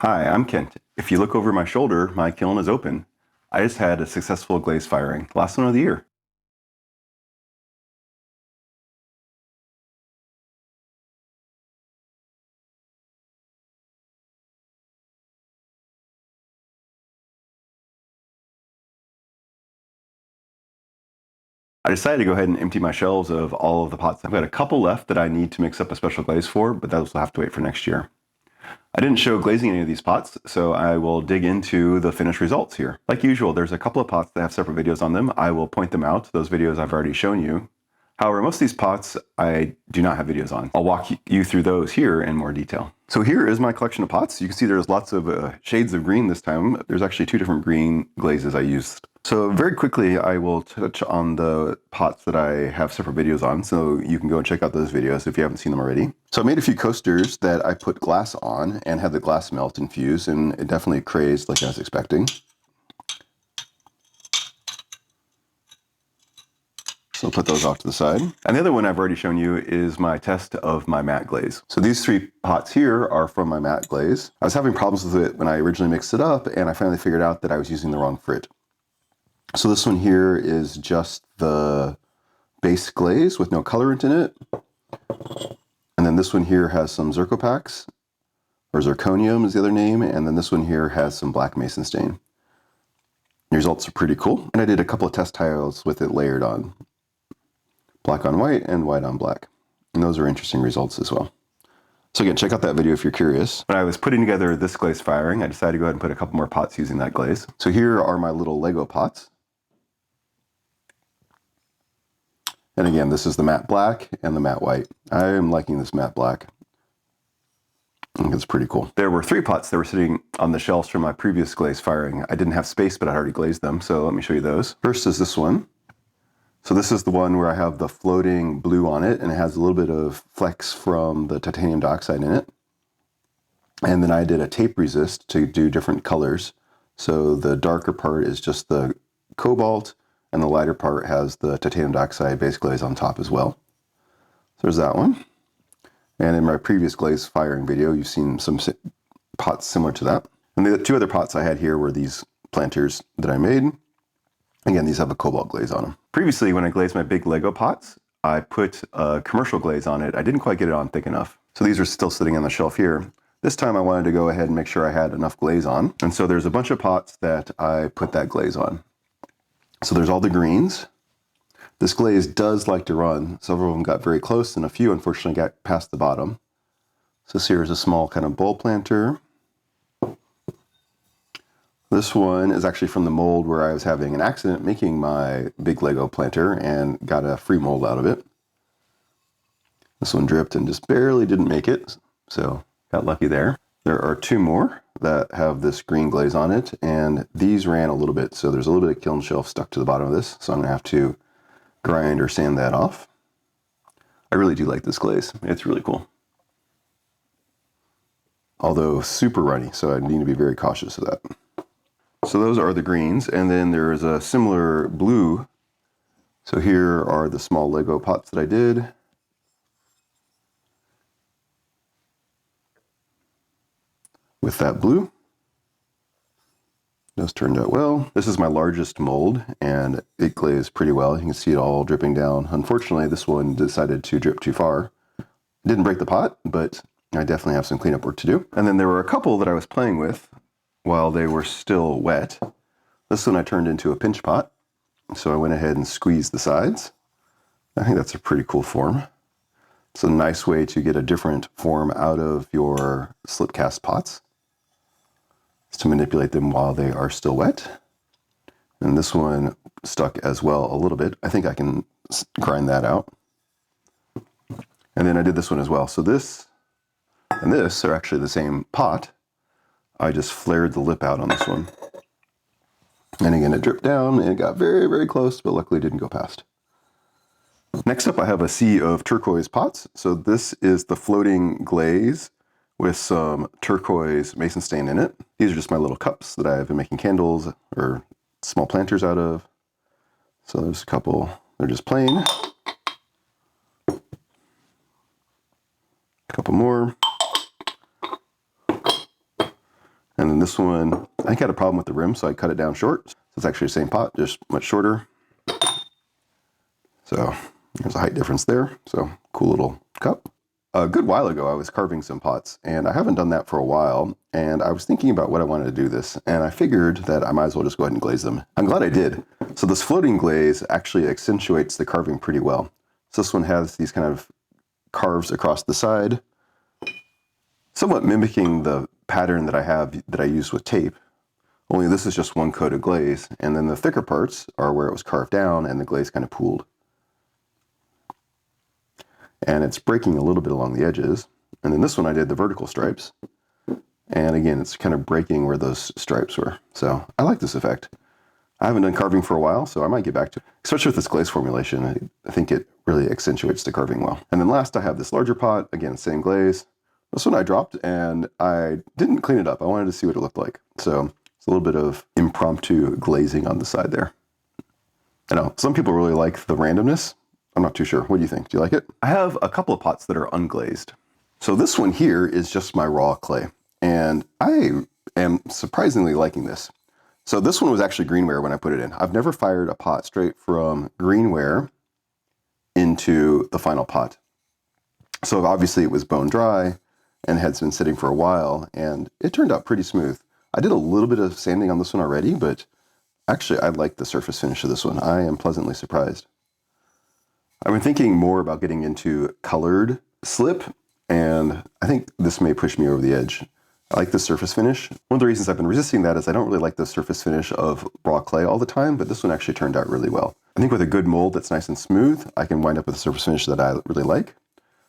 Hi, I'm Kent. If you look over my shoulder, my kiln is open. I just had a successful glaze firing, last one of the year. I decided to go ahead and empty my shelves of all of the pots. I've got a couple left that I need to mix up a special glaze for, but those will have to wait for next year. I didn't show glazing any of these pots, so I will dig into the finished results here. Like usual, there's a couple of pots that have separate videos on them. I will point them out. Those videos I've already shown you. However, most of these pots I do not have videos on. I'll walk you through those here in more detail. So here is my collection of pots. You can see there's lots of shades of green this time. There's actually two different green glazes I used. So very quickly, I will touch on the pots that I have separate videos on, so you can go and check out those videos if you haven't seen them already. So I made a few coasters that I put glass on and had the glass melt and fuse, and it definitely crazed like I was expecting. So I'll put those off to the side. And the other one I've already shown you is my test of my matte glaze. So these three pots here are from my matte glaze. I was having problems with it when I originally mixed it up, and I finally figured out that I was using the wrong frit. So this one here is just the base glaze with no colorant in it. And then this one here has some zircopax, or zirconium is the other name. And then this one here has some black mason stain. The results are pretty cool. And I did a couple of test tiles with it layered on. Black on white and white on black. And those are interesting results as well. So again, check out that video if you're curious. When I was putting together this glaze firing, I decided to go ahead and put a couple more pots using that glaze. So here are my little Lego pots. And again, this is the matte black and the matte white. I am liking this matte black. I think it's pretty cool. There were three pots that were sitting on the shelves from my previous glaze firing. I didn't have space, but I'd already glazed them. So let me show you those. First is this one. So this is the one where I have the floating blue on it, and it has a little bit of flecks from the titanium dioxide in it. And then I did a tape resist to do different colors. So the darker part is just the cobalt, and the lighter part has the titanium dioxide base glaze on top as well. So there's that one. And in my previous glaze firing video, you've seen some pots similar to that. And the two other pots I had here were these planters that I made. Again, these have a cobalt glaze on them. Previously, when I glazed my big Lego pots, I put a commercial glaze on it. I didn't quite get it on thick enough. So these are still sitting on the shelf here. This time I wanted to go ahead and make sure I had enough glaze on. And so there's a bunch of pots that I put that glaze on. So there's all the greens. This glaze does like to run. Several of them got very close, and a few unfortunately got past the bottom. So here's a small kind of bulb planter. This one is actually from the mold where I was having an accident making my big Lego planter and got a free mold out of it. This one dripped and just barely didn't make it, so got lucky there. There are two more that have this green glaze on it, and these ran a little bit, so there's a little bit of kiln shelf stuck to the bottom of this, so I'm going to have to grind or sand that off. I really do like this glaze. It's really cool. Although super runny, so I need to be very cautious of that. So those are the greens, and then there's a similar blue. So here are the small Lego pots that I did. With that blue. Those turned out well. This is my largest mold, and it glazed pretty well. You can see it all dripping down. Unfortunately, this one decided to drip too far. It didn't break the pot, but I definitely have some cleanup work to do. And then there were a couple that I was playing with while they were still wet. This one I turned into a pinch pot. So I went ahead and squeezed the sides. I think that's a pretty cool form. It's a nice way to get a different form out of your slip cast pots. Is to manipulate them while they are still wet. And this one stuck as well a little bit. I think I can grind that out. And then I did this one as well. So this and this are actually the same pot. I just flared the lip out on this one. And again, it dripped down and it got very, very close, but luckily didn't go past. Next up, I have a sea of turquoise pots. So this is the floating glaze with some turquoise mason stain in it. These are just my little cups that I've been making candles or small planters out of. So there's a couple, they're just plain. A couple more. And then this one, I think I had a problem with the rim, so I cut it down short. So it's actually the same pot, just much shorter. So there's a height difference there. So cool little cup. A good while ago, I was carving some pots, and I haven't done that for a while. And I was thinking about what I wanted to do this, and I figured that I might as well just go ahead and glaze them. I'm glad I did. So this floating glaze actually accentuates the carving pretty well. So this one has these kind of carves across the side, somewhat mimicking the pattern that I use with tape. Only this is just one coat of glaze, and then the thicker parts are where it was carved down and the glaze kind of pooled. And it's breaking a little bit along the edges. And then this one I did the vertical stripes. And again, it's kind of breaking where those stripes were. So I like this effect. I haven't done carving for a while, so I might get back to it. Especially with this glaze formulation, I think it really accentuates the carving well. And then last I have this larger pot, again, same glaze. This one I dropped and I didn't clean it up. I wanted to see what it looked like. So it's a little bit of impromptu glazing on the side there. I know some people really like the randomness. I'm not too sure. What do you think? Do you like it? I have a couple of pots that are unglazed. So this one here is just my raw clay. And I am surprisingly liking this. So this one was actually greenware when I put it in. I've never fired a pot straight from greenware into the final pot. So obviously it was bone dry and had been sitting for a while, and it turned out pretty smooth. I did a little bit of sanding on this one already, but actually I like the surface finish of this one. I am pleasantly surprised. I've been thinking more about getting into colored slip, and I think this may push me over the edge. I like the surface finish. One of the reasons I've been resisting that is I don't really like the surface finish of raw clay all the time, but this one actually turned out really well. I think with a good mold that's nice and smooth, I can wind up with a surface finish that I really like.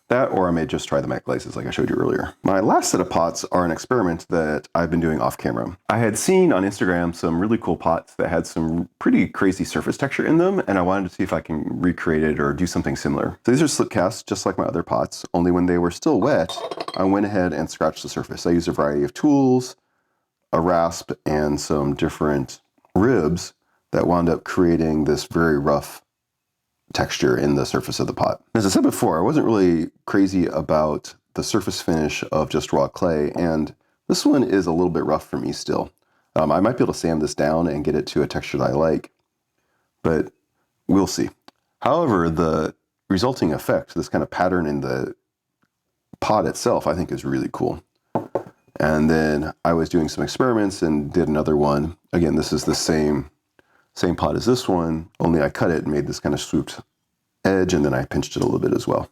That, or I may just try the matte glazes like I showed you earlier. My last set of pots are an experiment that I've been doing off camera. I had seen on Instagram some really cool pots that had some pretty crazy surface texture in them, and I wanted to see if I can recreate it or do something similar. So these are slip casts, just like my other pots, only when they were still wet, I went ahead and scratched the surface. I used a variety of tools, a rasp, and some different ribs that wound up creating this very rough texture in the surface of the pot. As I said before, I wasn't really crazy about the surface finish of just raw clay, and this one is a little bit rough for me still. I might be able to sand this down and get it to a texture that I like, but we'll see. However, the resulting effect, this kind of pattern in the pot itself, I think is really cool. And then I was doing some experiments and did another one. Again, this is the same pot as this one, only I cut it and made this kind of swooped edge, and then I pinched it a little bit as well.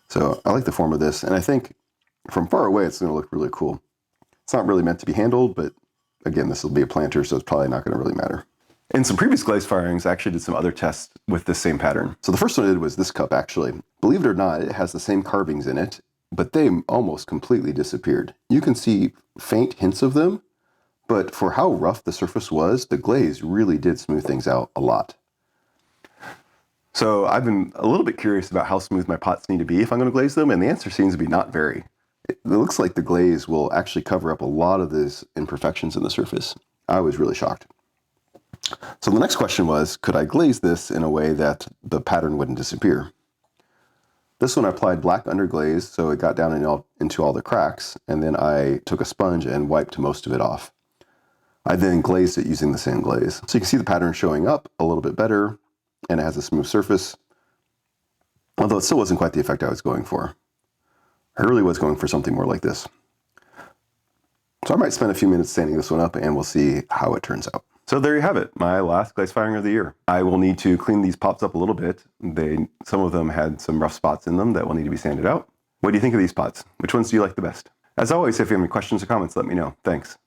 So I like the form of this, and I think from far away it's going to look really cool. It's not really meant to be handled, but again, this will be a planter, so it's probably not going to really matter. In some previous glaze firings, I actually did some other tests with this same pattern. So the first one I did was this cup, actually. Believe it or not, it has the same carvings in it, but they almost completely disappeared. You can see faint hints of them, but for how rough the surface was, the glaze really did smooth things out a lot. So I've been a little bit curious about how smooth my pots need to be if I'm going to glaze them, and the answer seems to be not very. It looks like the glaze will actually cover up a lot of these imperfections in the surface. I was really shocked. So the next question was, could I glaze this in a way that the pattern wouldn't disappear? This one I applied black underglaze, so it got down into all the cracks, and then I took a sponge and wiped most of it off. I then glazed it using the same glaze. So you can see the pattern showing up a little bit better, and it has a smooth surface, although it still wasn't quite the effect I was going for. I really was going for something more like this. So I might spend a few minutes sanding this one up, and we'll see how it turns out. So there you have it, my last glaze firing of the year. I will need to clean these pots up a little bit. Some of them had some rough spots in them that will need to be sanded out. What do you think of these pots? Which ones do you like the best? As always, if you have any questions or comments, let me know. Thanks.